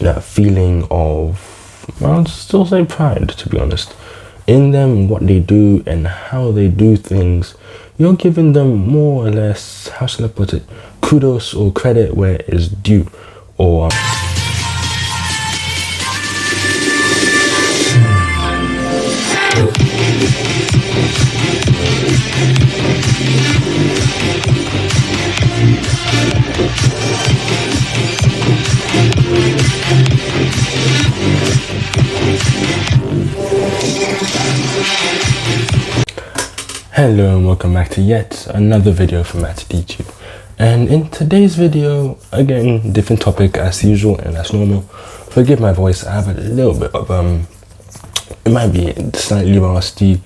that feeling of, I'll still say pride, to be honest, in them, what they do and how they do things. You're giving them more or less, how shall I put it, kudos or credit where it is due, or hello and welcome back to yet another video from Mattydtube. And in today's video, again, different topic as usual and as normal. Forgive my voice, I have a little bit of it might be slightly rusty,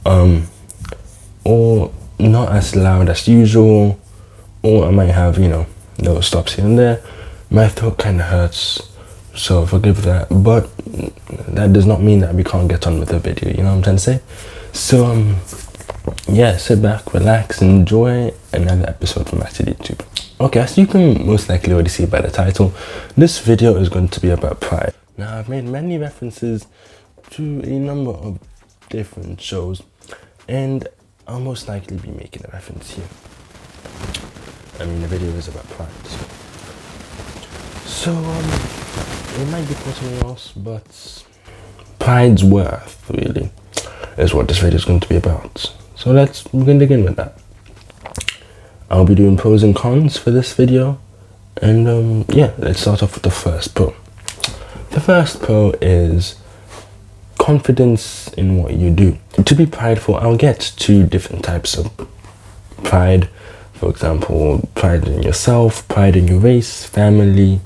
or not as loud as usual, or I might have, little stops here and there. My throat kind of hurts, so forgive that, but that does not mean that we can't get on with the video, you know what I'm trying to say? So yeah, sit back, relax, enjoy another episode from Mattydtube. Okay, as you can most likely already see by the title, this video is going to be about pride. Now, I've made many references to a number of different shows, and I'll most likely be making a reference here. I mean, the video is about pride, so it might be for something else, but pride's worth, really, is what this video is going to be about. So we're going to begin with that. I'll be doing pros and cons for this video, and yeah, let's start off with the first pro. The first pro is confidence in what you do. To be prideful, I'll get to different types of pride. For example, pride in yourself, pride in your race, family,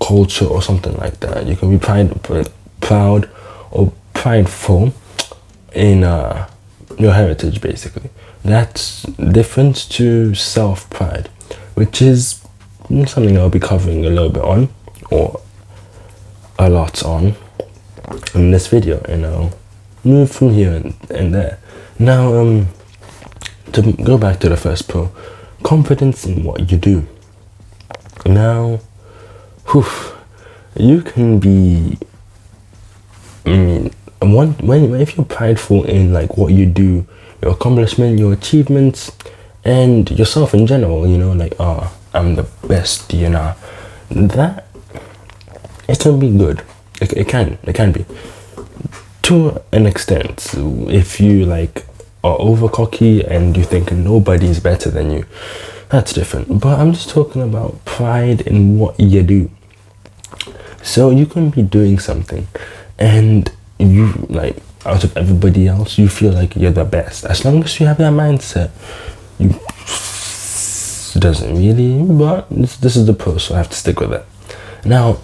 culture, or something like that. You can be proud or prideful in your heritage, basically. That's different to self-pride, which is something I'll be covering a little bit on, or a lot on, in this video, and I'll move from here and there. Now, to go back to the first pro, confidence in what you do. Now, you can be, if you're prideful in like what you do, your accomplishment, your achievements, and yourself in general, like, I'm the best, that it can be good. It can be to an extent. If you like are over cocky and you think nobody's better than you, that's different. But I'm just talking about pride in what you do. So you can be doing something and you, like, out of everybody else, you feel like you're the best. As long as you have that mindset, doesn't really, but this is the pro, so I have to stick with it. Now,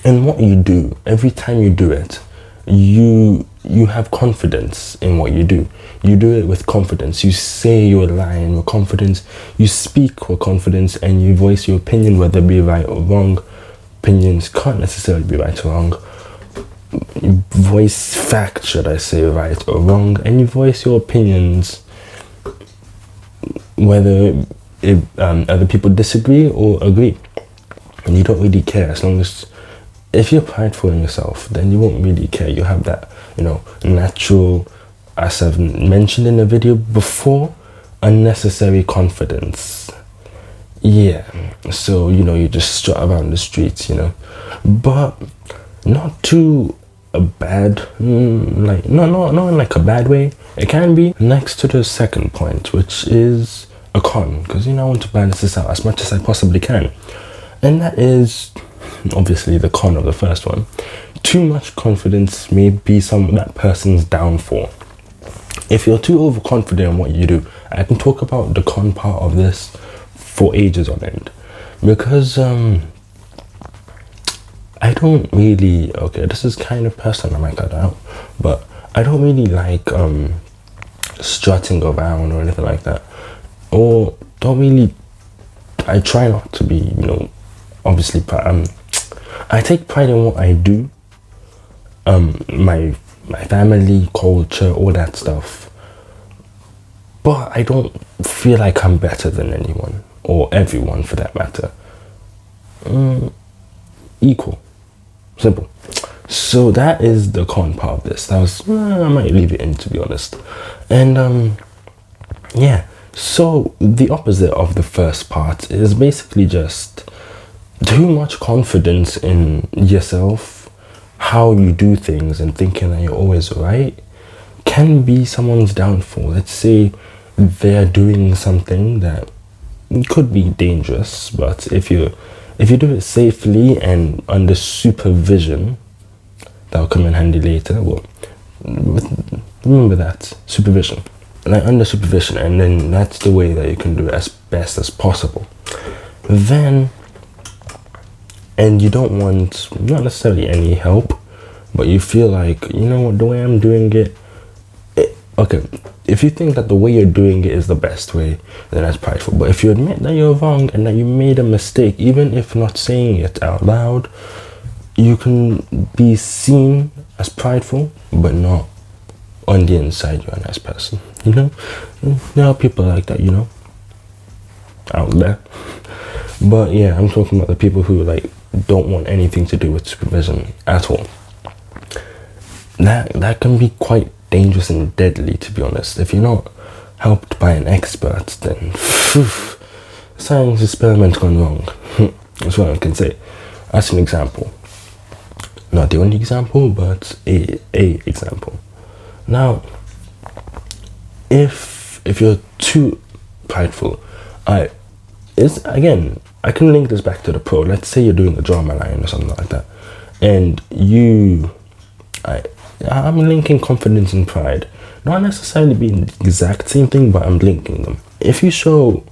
in what you do, every time you do it, you have confidence in what you do. You do it with confidence. You say your line with confidence, you speak with confidence, and you voice your opinion, whether it be right or wrong. Opinions can't necessarily be right or wrong. You voice fact, should I say, right or wrong, and you voice your opinions whether other people disagree or agree, and you don't really care. As long as, if you're prideful in yourself, then you won't really care. You have that, natural, as I've mentioned in the video before, unnecessary confidence. Yeah, so you just strut around the streets, but not too a bad, like not in like a bad way. It can be. Next to the second point, which is a con, because I want to balance this out as much as I possibly can, and that is obviously the con of the first one. Too much confidence may be that person's downfall. If you're too overconfident in what you do, I can talk about the con part of this for ages on end, because I don't really, okay, this is kind of personal, I might cut out, but I don't really like strutting around or anything like that, or don't really, I try not to be, obviously, I take pride in what I do, my family, culture, all that stuff, but I don't feel like I'm better than anyone, or everyone for that matter. equal. Simple. So that is the con part of this. That was, I might leave it in, to be honest. And yeah, so the opposite of the first part is basically just too much confidence in yourself, how you do things, and thinking that you're always right can be someone's downfall. Let's say they're doing something that could be dangerous, but if you do it safely and under supervision, that'll come in handy later. Well, remember that supervision, like under supervision, and then that's the way that you can do it as best as possible. Then, and you don't want not necessarily any help, but you feel like, you know what, the way I'm doing it, okay, if you think that the way you're doing it is the best way, then that's prideful. But if you admit that you're wrong and that you made a mistake, even if not saying it out loud, you can be seen as prideful, but not on the inside you're a nice person. You know, there are people like that, you know, out there. But yeah, I'm talking about the people who like don't want anything to do with supervision at all. That can be quite dangerous and deadly, to be honest. If you're not helped by an expert, then science experiment gone wrong. That's what I can say. As an example, not the only example, but a example. Now, if you're too prideful, I can link this back to the pro. Let's say you're doing a drama line or something like that, and I'm linking confidence and pride, not necessarily being the exact same thing, but I'm linking them. If you show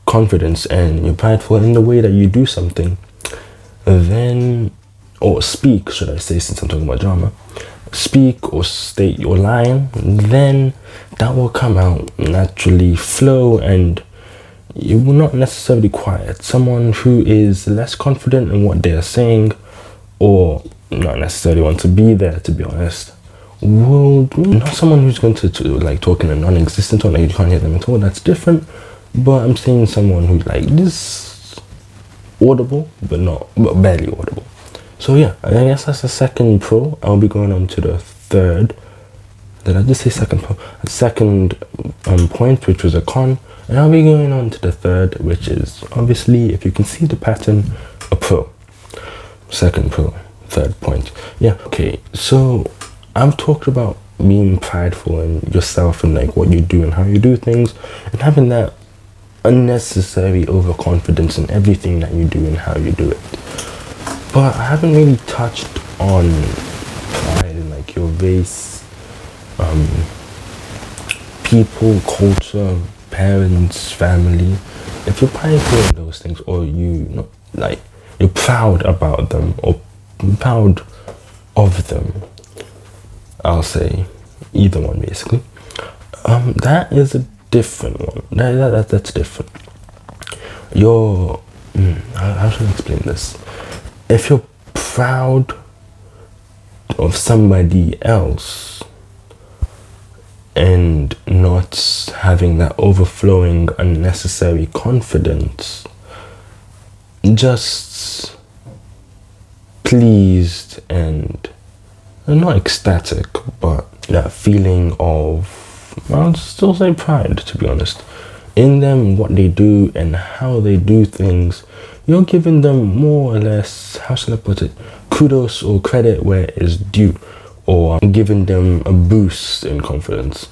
confidence and you're prideful in the way that you do something, then, or speak, should I say, since I'm talking about drama, speak or state your line, then that will come out naturally, flow, and you will not necessarily quiet someone who is less confident in what they're saying, or not necessarily want to be there, to be honest. Well, not someone who's going to like talk in a non-existent tone, like you can't hear them at all, that's different. But I'm saying someone who's like this audible, but barely audible. So yeah, I guess that's the second pro. I'll be going on to the third. Did I just say second pro? A second point, which was a con, and I'll be going on to the third, which is obviously, if you can see the pattern, a pro. Second pro, third point. Yeah, okay, so I've talked about being prideful in yourself and like what you do and how you do things, and having that unnecessary overconfidence in everything that you do and how you do it. But I haven't really touched on pride in like your race, people, culture, parents, family. If you're prideful in those things, or you're proud about them, or proud of them, I'll say either one basically. That is a different one. That's different. How should I explain this? If you're proud of somebody else and not having that overflowing unnecessary confidence, just pleased and not ecstatic, but that feeling of, I'll still say pride, to be honest, in them, what they do and how they do things. You're giving them more or less, how shall I put it, kudos or credit where it is due, or giving them a boost in confidence.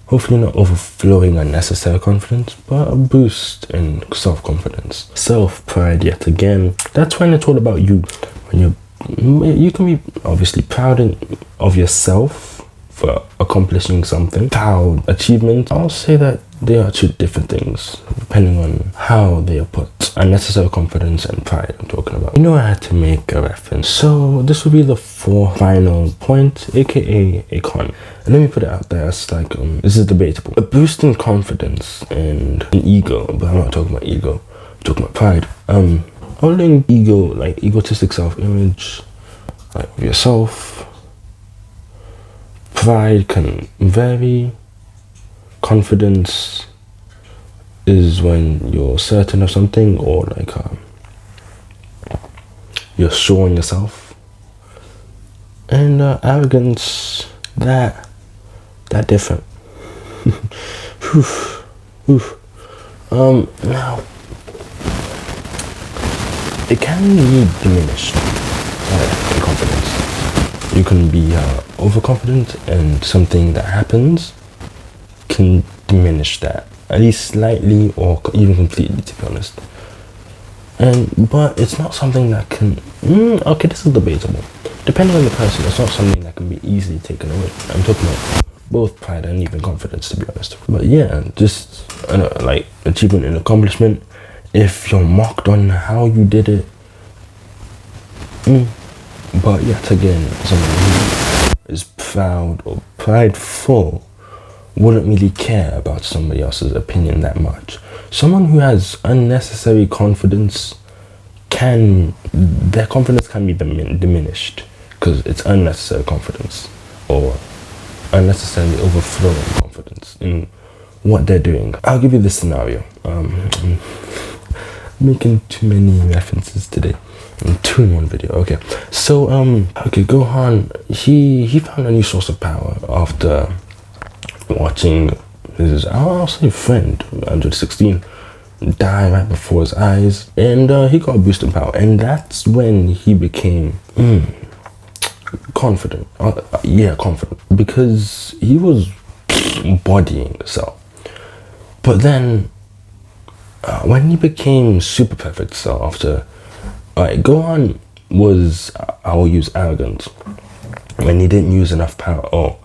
Hopefully not overflowing unnecessary confidence, but a boost in self-confidence. Self-pride, yet again, that's when it's all about you. When you can be obviously proud of yourself for accomplishing something. Proud achievement, I'll say that they are two different things depending on how they are put. Unnecessary confidence and pride I'm talking about. You know, I had to make a reference. So this will be the fourth final point, aka a con. And let me put it out there as like, this is debatable. A boost in confidence and an ego, but I'm not talking about ego, I'm talking about pride. Holding ego, like egotistic self-image, like of yourself. Pride can vary. Confidence is when you're certain of something, or like you're sure on yourself. And arrogance, that different. Now, it can be diminished in confidence. You can be overconfident, and something that happens can diminish that, at least slightly or even completely, to be honest. But it's not something that can, okay, this is debatable. Depending on the person, it's not something that can be easily taken away. I'm talking about both pride and even confidence, to be honest. But yeah, just like achievement and accomplishment. If you're mocked on how you did it, but yet again, someone who is proud or prideful wouldn't really care about somebody else's opinion that much. Someone who has unnecessary confidence their confidence can be diminished because it's unnecessary confidence or unnecessarily overflowing confidence in what they're doing. I'll give you this scenario. Making too many references today. 2 in 1 video. Okay. So Gohan, he found a new source of power after watching his, I'll say, friend 116 die right before his eyes, and he got a boost in power, and that's when he became confident. Confident, because he was bodying the cell. But then when he became super perfect cell after, Gohan was, I will use arrogant, when he didn't use enough power, or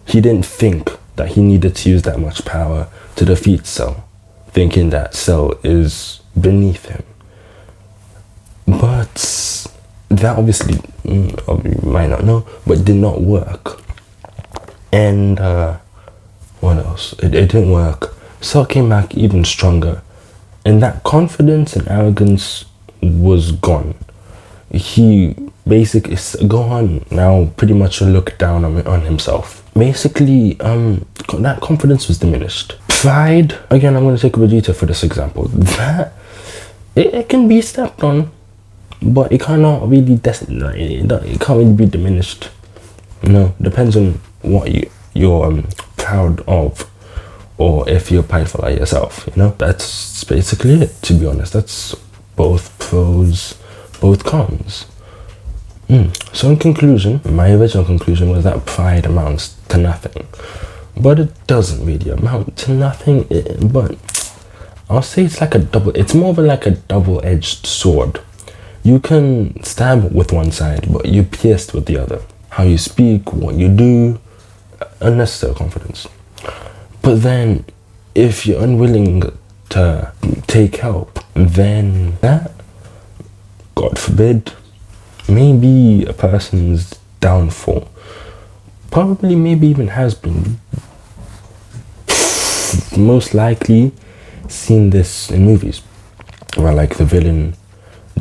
he didn't think that he needed to use that much power to defeat Cell, thinking that Cell is beneath him. But that obviously, you might not know, but did not work. And what else? It didn't work. Cell came back even stronger, and that confidence and arrogance was gone. He basically, Gohan now pretty much looked down on himself. Basically, that confidence was diminished. Pride, again, I'm going to take Vegeta for this example. That it can be stepped on, but it cannot really it can't really be diminished. Depends on what you're proud of, or if you're prideful at yourself. That's basically it, to be honest. That's both pros, both cons. So in conclusion, my original conclusion was that pride amounts to nothing, but it doesn't really amount to nothing. But I'll say it's more of like a double-edged sword. You can stab with one side, but you're pierced with the other. How you speak, what you do, unnecessary confidence. But then, if you're unwilling to take help, then that, God forbid, may be a person's downfall. Probably, maybe even has been. Most likely seen this in movies, where like the villain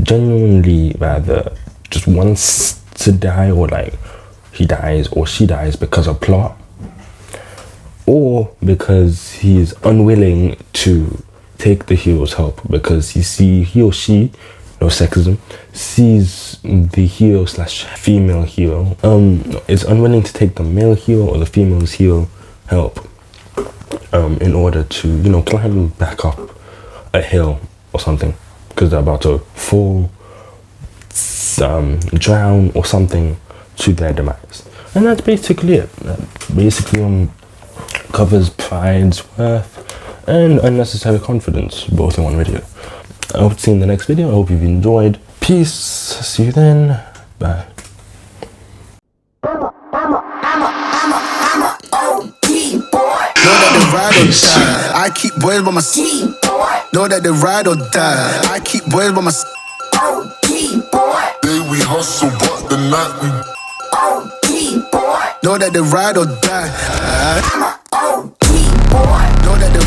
genuinely rather just wants to die, or like he dies or she dies because of plot, or because he is unwilling to take the hero's help because he or she, no sexism, sees the hero / female hero is unwilling to take the male hero or the female's hero help in order to climb back up a hill or something, because they're about to fall, drown or something to their demise. And that's basically it. That basically covers pride's worth and unnecessary confidence, both in one video. I hope to see you in the next video. I hope you've enjoyed. Peace. See you then. Bye. Know that the ride or die. I keep boys by my side. Know that the ride or die. I keep boys by my side. Day we hustle, but the night we Know that the ride or die. Know that the